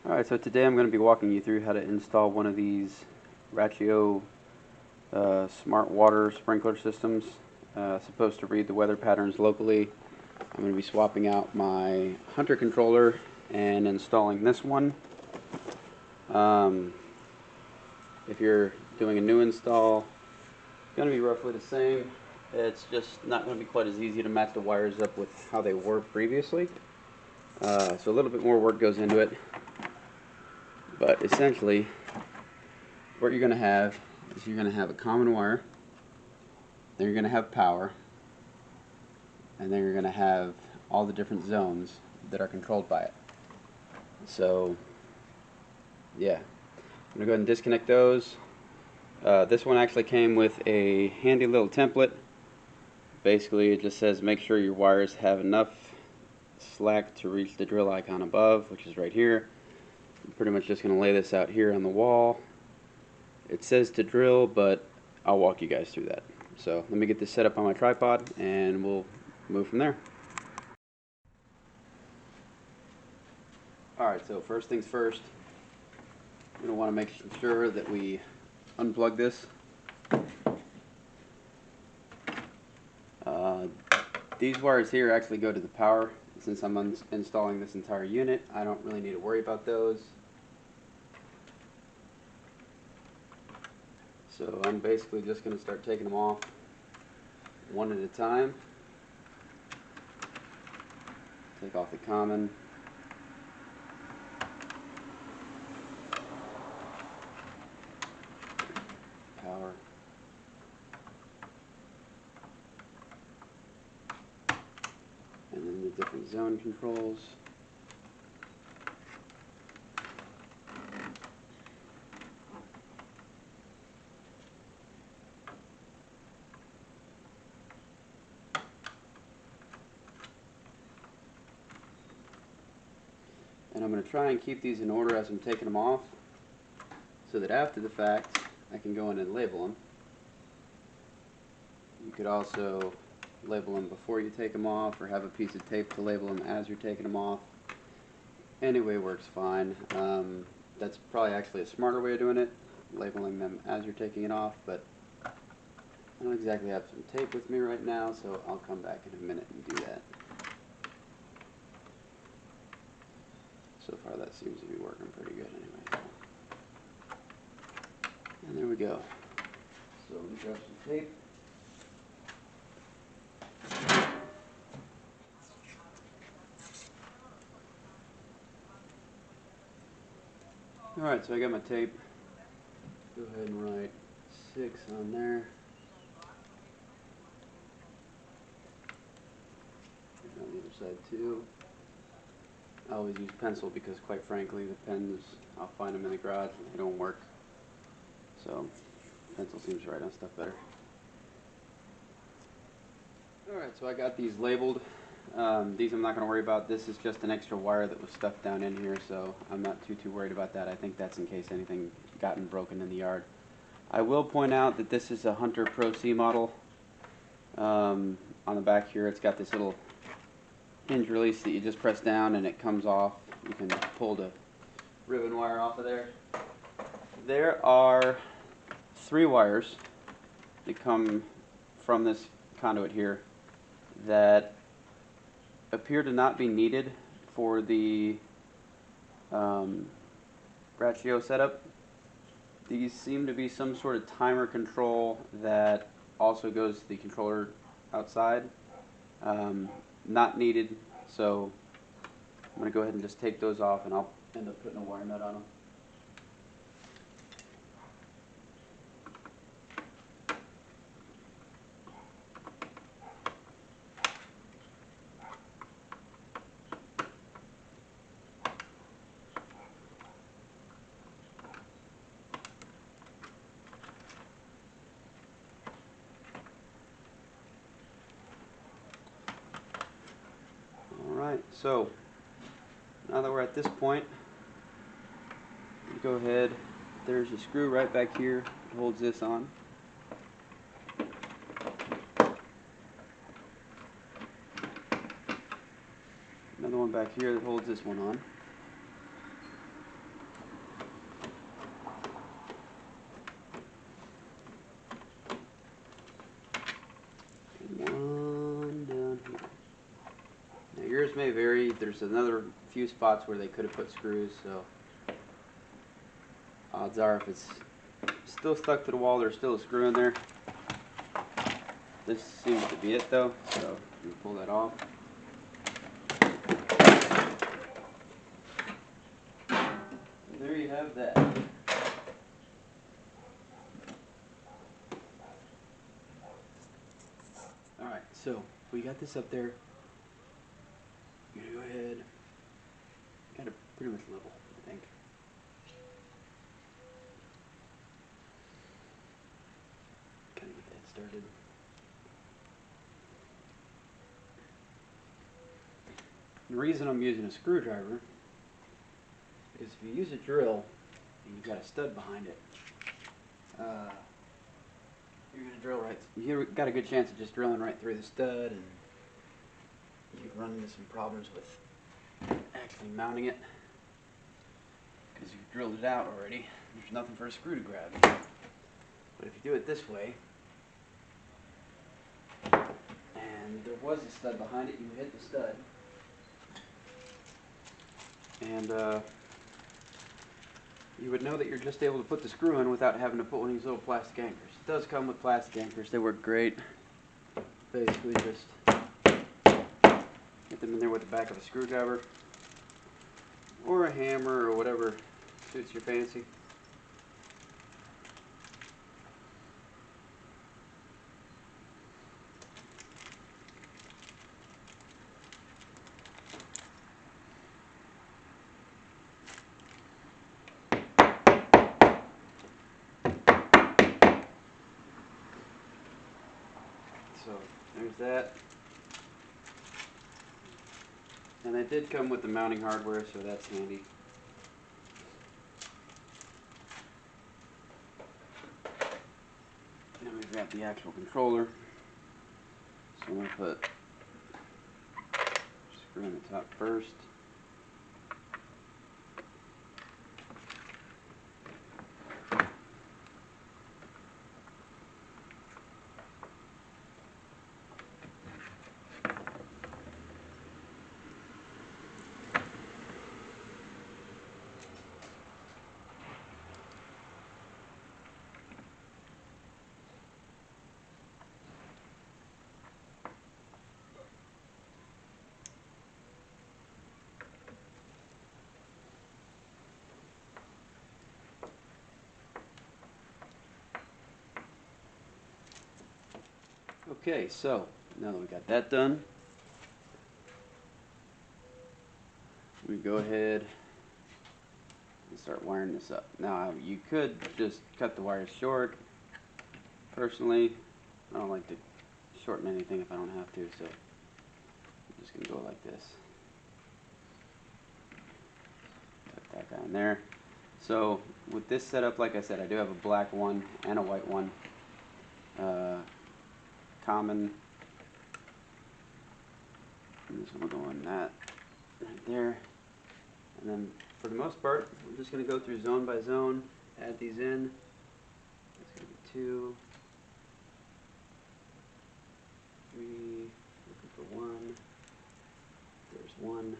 Alright, so today I'm going to be walking you through how to install one of these Rachio smart water sprinkler systems. Supposed to read the weather patterns locally. I'm going to be swapping out my Hunter controller and installing this one. If you're doing a new install, it's going to be roughly the same. It's just not going to be quite as easy to match the wires up with how they were previously. So a little bit more work goes into it. But essentially, what you're going to have is you're going to have a common wire, then you're going to have power, and then you're going to have all the different zones that are controlled by it. So, yeah. I'm going to go ahead and disconnect those. This one actually came with a handy little template. Basically, it just says make sure your wires have enough slack to reach the drill icon above, which is right here. I'm pretty much just going to lay this out here on the wall. It says to drill, but I'll walk you guys through that. So let me get this set up on my tripod and we'll move from there. Alright, so first things first, we're going to want to make sure that we unplug this. These wires here actually go to the power. Since I'm installing this entire unit, I don't really need to worry about those. So I'm basically just going to start taking them off one at a time. Take off the common. Power. And then the different zone controls. And I'm going to try and keep these in order as I'm taking them off, so that after the fact I can go in and label them. You could also label them before you take them off, or have a piece of tape to label them as you're taking them off. Anyway, works fine. That's probably actually a smarter way of doing it, labeling them as you're taking it off, but I don't exactly have some tape with me right now, so I'll come back in a minute and do that. So far that seems to be working pretty good anyway. And there we go. So let me grab some tape. Alright, so I got my tape. Go ahead and write 6 on there. And on the other side too. I always use pencil because, quite frankly, the pens, I'll find them in the garage and they don't work. So pencil seems to write on stuff better. Alright, so I got these labeled. These I'm not going to worry about. This is just an extra wire that was stuffed down in here, so I'm not too worried about that. I think that's in case anything gotten broken in the yard. I will point out that this is a Hunter Pro C model. On the back here it's got this little hinge release that you just press down and it comes off. You can pull the ribbon wire off of there. There are 3 wires that come from this conduit here that appear to not be needed for the Rachio setup. These seem to be some sort of timer control that also goes to the controller outside. Not needed, so I'm going to go ahead and just take those off and I'll end up putting a wire nut on them. Alright, so now that we're at this point, go ahead, there's a screw right back here that holds this on. Another one back here that holds this one on. there's another few spots where they could have put screws, so odds are if it's still stuck to the wall, there's still a screw in there. This seems to be it though, so you pull that off. And there you have that. Alright, so we got this up there. You're gonna go ahead. Got it pretty much level, I think. Kind of get that started. The reason I'm using a screwdriver is if you use a drill and you've got a stud behind it, you're going to drill right. You've got a good chance of just drilling right through the stud, and you can run into some problems with actually mounting it because you've drilled it out already. There's nothing for a screw to grab. But if you do it this way, and there was a stud behind it, you hit the stud, and you would know that you're just able to put the screw in without having to put one of these little plastic anchors. It does come with plastic anchors. They work great. Basically just get them in there with the back of a screwdriver or a hammer or whatever suits your fancy. So there's that. And they did come with the mounting hardware, so that's handy. Now we've got the actual controller. So I'm going to put screw in the top first. Okay, so now that we got that done, we go ahead and start wiring this up. Now you could just cut the wires short. Personally, I don't like to shorten anything if I don't have to, so I'm just going to go like this. Put that guy in there. So with this setup, like I said, I do have a black one and a white one. Common. And this one will go on that right there. And then for the most part, we're just going to go through zone by zone, add these in. That's going to be 2, 3, looking for 1. There's 1.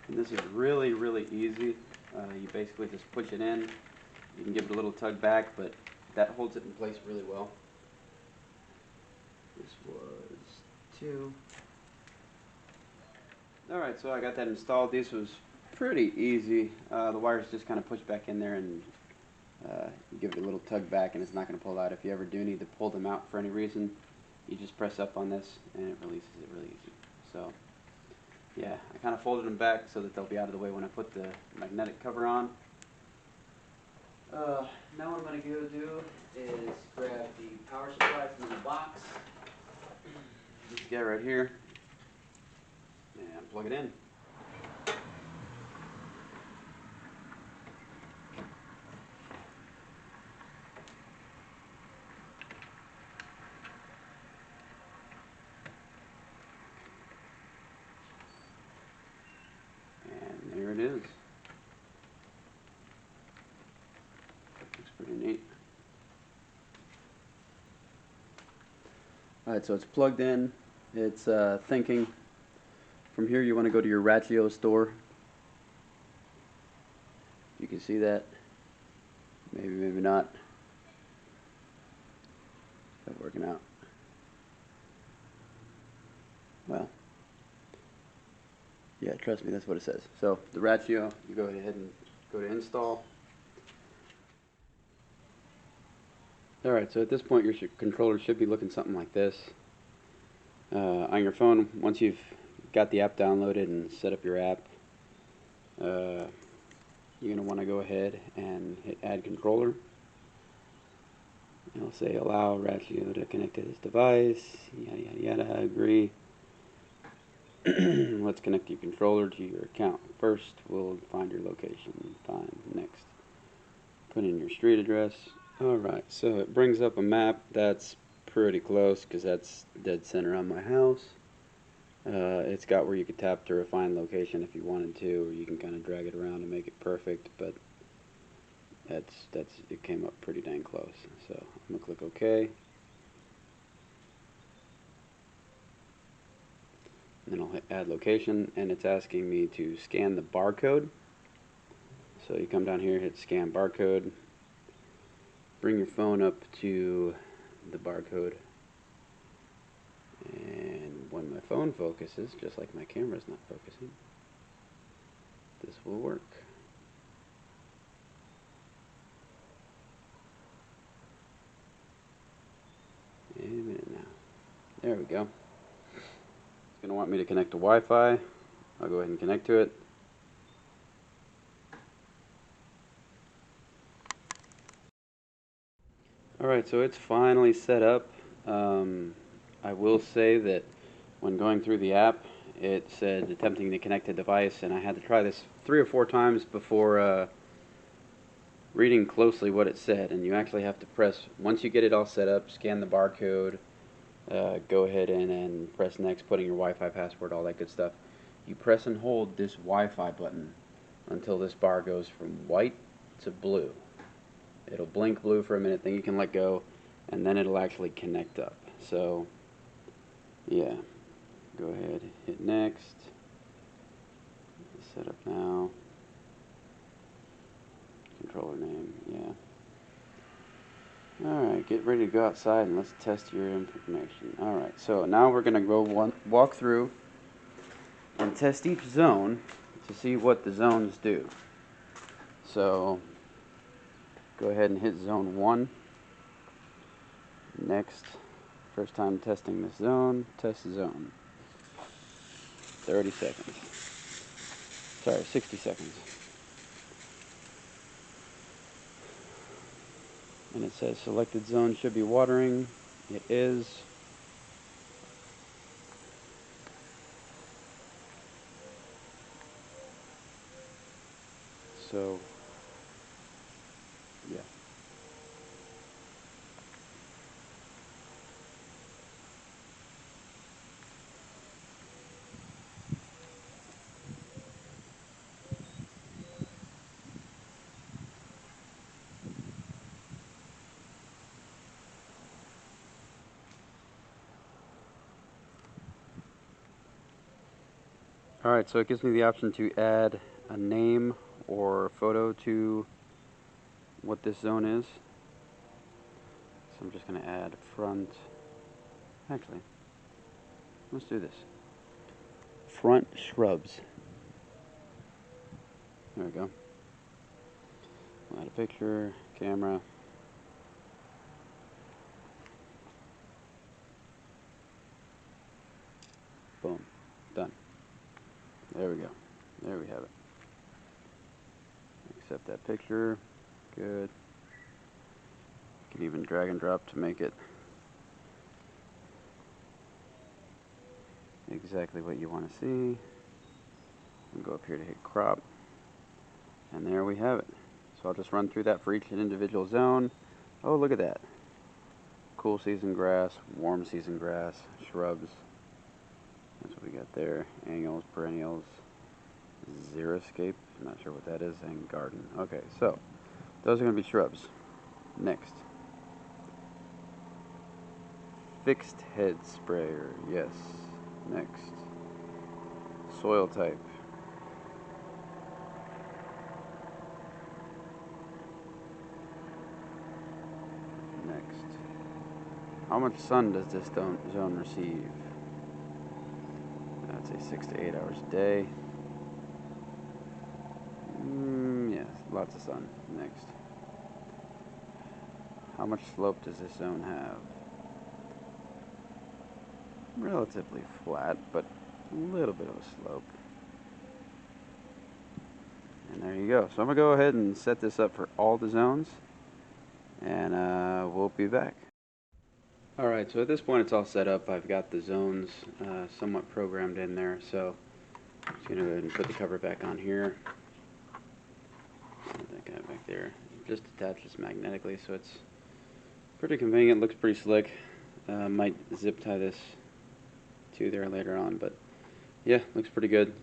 And this is really, really easy. You basically just push it in. You can give it a little tug back, but that holds it in place really well. This was 2. Alright, so I got that installed. This was pretty easy. The wires just kind of push back in there, and you give it a little tug back and it's not going to pull out. If you ever do need to pull them out for any reason, you just press up on this and it releases it really easy. So yeah, I kind of folded them back so that they'll be out of the way when I put the magnetic cover on. Now what I'm going to go do is grab the power supply from the box, this guy right here, and plug it in. And there it is. neat. Alright, so it's plugged in. It's thinking. From here you want to go to your Rachio store. You can see that. Maybe, maybe not. Is that working out? Well, yeah, trust me, that's what it says. So the Rachio, you go ahead and go to install. Alright, so at this point your controller should be looking something like this. On your phone, once you've got the app downloaded and set up your app, you're going to want to go ahead and hit add controller. It'll say allow Rachio to connect to this device, yada yada yada, agree. Let's connect your controller to your account. First, we'll find your location. Fine. Next, put in your street address. Alright, so it brings up a map that's pretty close because that's dead center on my house. It's got where you could tap to refine location if you wanted to, or you can kind of drag it around and make it perfect, but it came up pretty dang close. So I'm going to click OK. And then I'll hit add location, and it's asking me to scan the barcode. So you come down here, hit scan barcode, bring your phone up to the barcode, and when my phone focuses, just like my camera's not focusing, this will work. A minute now. There we go. It's going to want me to connect to Wi-Fi. I'll go ahead and connect to it. Alright, so it's finally set up. I will say that when going through the app, it said attempting to connect a device, and I had to try this 3 or 4 times before reading closely what it said. And you actually have to press, once you get it all set up, scan the barcode, go ahead and press next, put in your Wi-Fi password, all that good stuff. You press and hold this Wi-Fi button until this bar goes from white to blue. It'll blink blue for a minute, then you can let go, and then it'll actually connect up. So, yeah, go ahead, hit next, set up now, controller name, yeah. Alright, get ready to go outside and let's test your information. Alright, so now we're going to go walk through and test each zone to see what the zones do. So, go ahead and hit zone 1. Next, first time testing this zone, test zone. 30 seconds. Sorry, 60 seconds. And it says selected zone should be watering. It is. So, yeah. Alright, so it gives me the option to add a name or photo to what this zone is. So I'm just going to add front. Actually, let's do this. Front shrubs. There we go. We'll add a picture, camera. Boom. Done. There we go. There we have it. Accept that picture. Good. You can even drag and drop to make it exactly what you want to see. And go up here to hit crop. And there we have it. So I'll just run through that for each individual zone. Oh, look at that. Cool season grass, warm season grass, shrubs. That's what we got there. Annuals, perennials, xeriscape, I'm not sure what that is, and garden. Okay, so those are going to be shrubs. Next. Fixed head sprayer, yes. Next. Soil type. Next. How much sun does this zone receive? I'd say 6 to 8 hours a day. Yes, lots of sun. Next. How much slope does this zone have? Relatively flat, but a little bit of a slope. And there you go. So I'm going to go ahead and set this up for all the zones, and we'll be back. Alright, so at this point it's all set up. I've got the zones somewhat programmed in there, so I'm just going to go ahead and put the cover back on here. Put that guy back there. Just attach this magnetically, so it's pretty convenient, looks pretty slick. Might zip tie this to there later on, but yeah, looks pretty good.